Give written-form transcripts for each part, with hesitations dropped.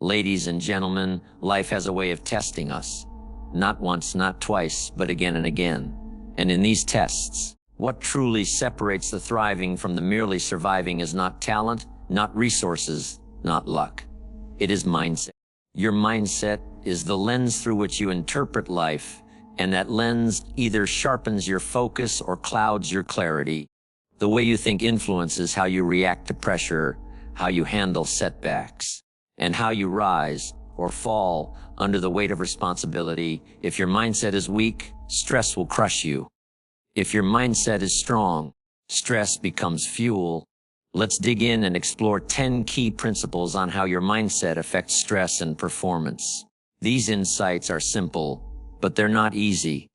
Ladies and gentlemen, life has a way of testing us. Not once, not twice, but again and again. And in these tests, what truly separates the thriving from the merely surviving is not talent, not resources, not luck. It is mindset. Your mindset is the lens through which you interpret life, and that lens either sharpens your focus or clouds your clarity. The way you think influences how you react to pressure, how you handle setbacks, and how you rise or fall under the weight of responsibility. If your mindset is weak, stress will crush you. If your mindset is strong, stress becomes fuel. Let's dig in and explore 10 key principles on how your mindset affects stress and performance. These insights are simple, but they're not easy.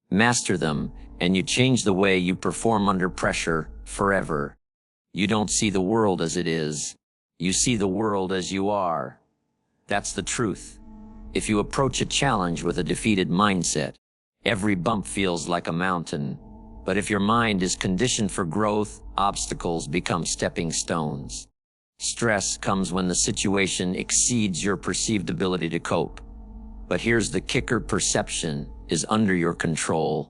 Master them, and you change the way you perform under pressure forever. You don't see the world as it is. You see the world as you are. That's the truth. If you approach a challenge with a defeated mindset, every bump feels like a mountain. But if your mind is conditioned for growth, obstacles become stepping stones. Stress comes when the situation exceeds your perceived ability to cope. But here's the kicker: perception is under your control.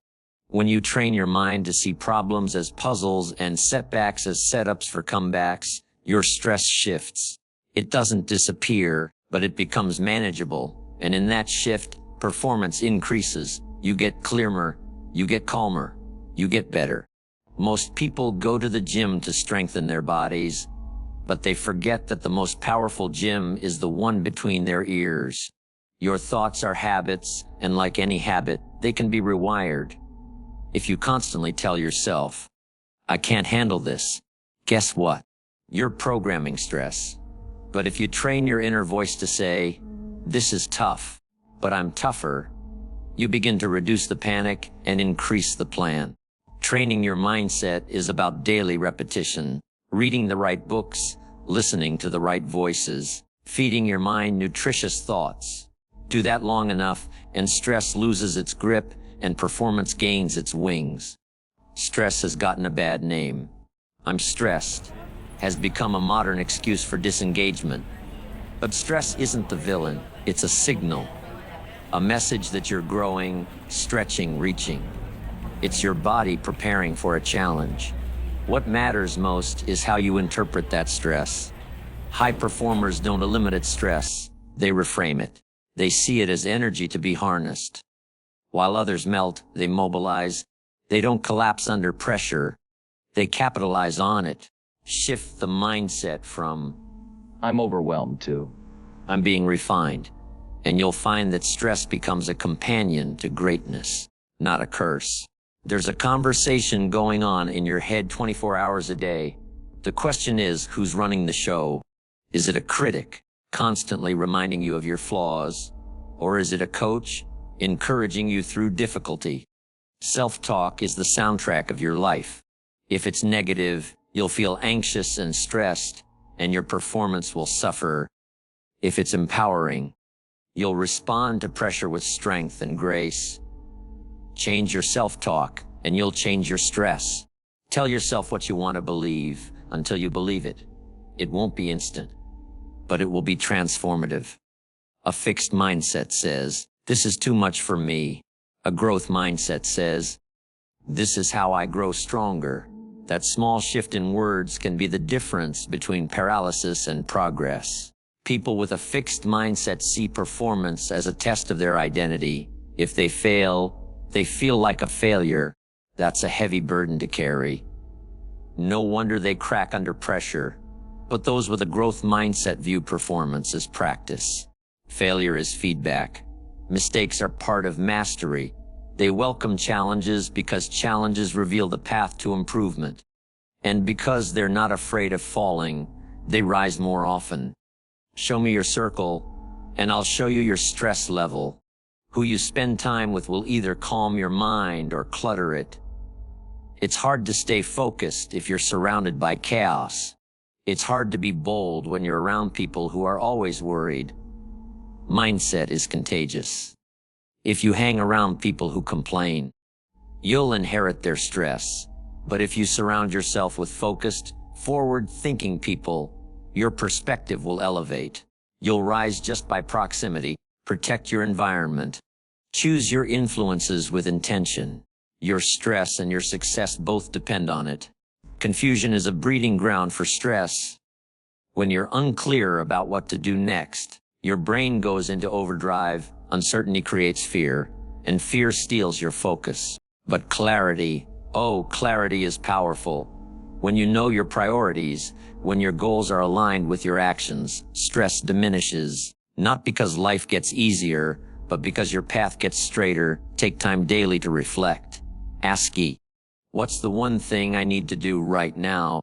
When you train your mind to see problems as puzzles and setbacks as setups for comebacks, your stress shifts. It doesn't disappear, but it becomes manageable. And in that shift, performance increases. You get clearer, you get calmer, you get better. Most people go to the gym to strengthen their bodies, but they forget that the most powerful gym is the one between their ears. Your thoughts are habits, and like any habit, they can be rewired. If you constantly tell yourself, "I can't handle this," guess what? You're programming stress. But if you train your inner voice to say, "This is tough, but I'm tougher," you begin to reduce the panic and increase the plan. Training your mindset is about daily repetition, reading the right books, listening to the right voices, feeding your mind nutritious thoughts. Do that long enough, and stress loses its grip and performance gains its wings. Stress has gotten a bad name. "I'm stressed" has become a modern excuse for disengagement. But stress isn't the villain, it's a signal. A message that you're growing, stretching, reaching. It's your body preparing for a challenge. What matters most is how you interpret that stress. High performers don't eliminate stress, they reframe it. They see it as energy to be harnessed. While others melt, they mobilize. They don't collapse under pressure, they capitalize on it. Shift the mindset from "I'm overwhelmed" to "I'm being refined," and you'll find that stress becomes a companion to greatness, not a curse. There's a conversation going on in your head 24 hours a day. The question is, who's running the show? Is it a critic, constantly reminding you of your flaws? Or is it a coach, encouraging you through difficulty? Self-talk is the soundtrack of your life. If it's negative, you'll feel anxious and stressed, and your performance will suffer. If it's empowering, you'll respond to pressure with strength and grace. Change your self-talk, and you'll change your stress. Tell yourself what you want to believe until you believe it. It won't be instant, but it will be transformative. A fixed mindset says, "This is too much for me." A growth mindset says, "This is how I grow stronger." That small shift in words can be the difference between paralysis and progress. People with a fixed mindset see performance as a test of their identity. If they fail, they feel like a failure. That's a heavy burden to carry. No wonder they crack under pressure. But those with a growth mindset view performance as practice. Failure is feedback. Mistakes are part of mastery. They welcome challenges because challenges reveal the path to improvement. And because they're not afraid of falling, they rise more often. Show me your circle, and I'll show you your stress level. Who you spend time with will either calm your mind or clutter it. It's hard to stay focused if you're surrounded by chaos. It's hard to be bold when you're around people who are always worried. Mindset is contagious. If you hang around people who complain, you'll inherit their stress. But if you surround yourself with focused, forward-thinking people, your perspective will elevate. You'll rise just by proximity. Protect your environment. Choose your influences with intention. Your stress and your success both depend on it. Confusion is a breeding ground for stress. When you're unclear about what to do next, your brain goes into overdrive, uncertainty creates fear, and fear steals your focus. But clarity, oh, clarity is powerful. When you know your priorities, when your goals are aligned with your actions, stress diminishes. Not because life gets easier, but because your path gets straighter. Take time daily to reflect. Ask ye, what's the one thing I need to do right now?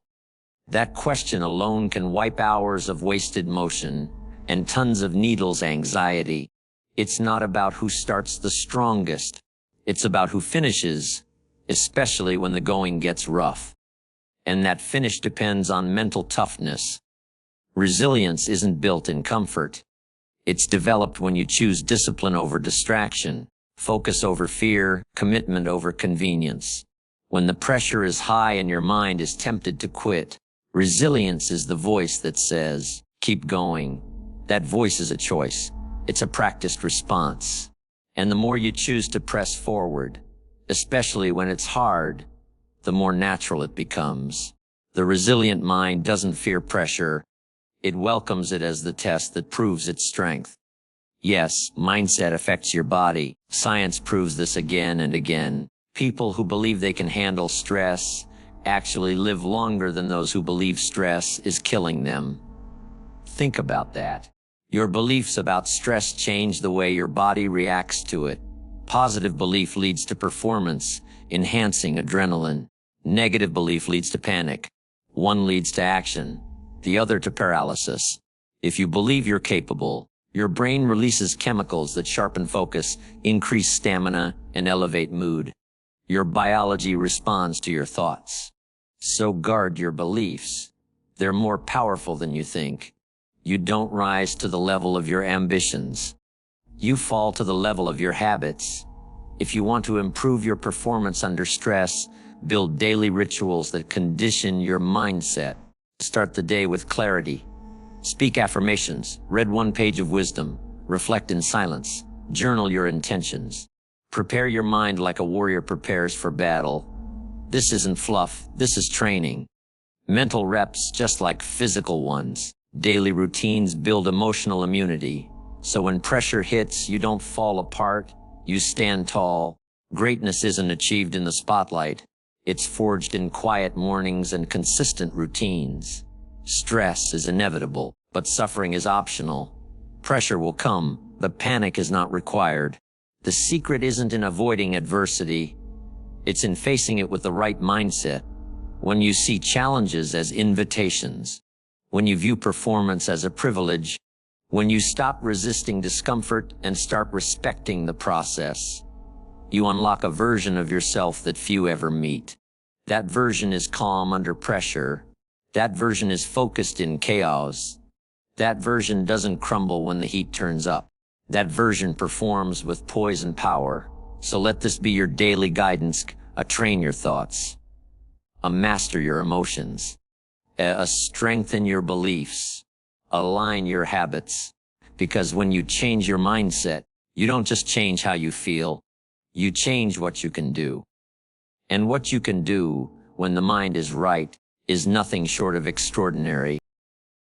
That question alone can wipe hours of wasted motion and tons of needles anxiety. It's not about who starts the strongest. It's about who finishes, especially when the going gets rough. And that finish depends on mental toughness. Resilience isn't built in comfort. It's developed when you choose discipline over distraction, focus over fear, commitment over convenience. When the pressure is high and your mind is tempted to quit, resilience is the voice that says, keep going. That voice is a choice. It's a practiced response. And the more you choose to press forward, especially when it's hard, the more natural it becomes. The resilient mind doesn't fear pressure. It welcomes it as the test that proves its strength. Yes, mindset affects your body. Science proves this again and again. People who believe they can handle stress actually live longer than those who believe stress is killing them. Think about that. Your beliefs about stress change the way your body reacts to it. Positive belief leads to performance, enhancing adrenaline. Negative belief leads to panic. One leads to action, the other to paralysis. If you believe you're capable, your brain releases chemicals that sharpen focus, increase stamina, and elevate mood. Your biology responds to your thoughts. So guard your beliefs. They're more powerful than you think. You don't rise to the level of your ambitions. You fall to the level of your habits. If you want to improve your performance under stress, build daily rituals that condition your mindset. Start the day with clarity. Speak affirmations. Read one page of wisdom. Reflect in silence. Journal your intentions. Prepare your mind like a warrior prepares for battle. This isn't fluff. This is training. Mental reps just like physical ones. Daily routines build emotional immunity. So when pressure hits, you don't fall apart. You stand tall. Greatness isn't achieved in the spotlight. It's forged in quiet mornings and consistent routines. Stress is inevitable, but suffering is optional. Pressure will come, but panic is not required. The secret isn't in avoiding adversity. It's in facing it with the right mindset. When you see challenges as invitations, when you view performance as a privilege, when you stop resisting discomfort and start respecting the process, you unlock a version of yourself that few ever meet. That version is calm under pressure. That version is focused in chaos. That version doesn't crumble when the heat turns up. That version performs with poise and power. So let this be your daily guidance. Train your thoughts. Master your emotions. Strengthen your beliefs. Align your habits. Because when you change your mindset, you don't just change how you feel. You change what you can do. And what you can do, when the mind is right, is nothing short of extraordinary.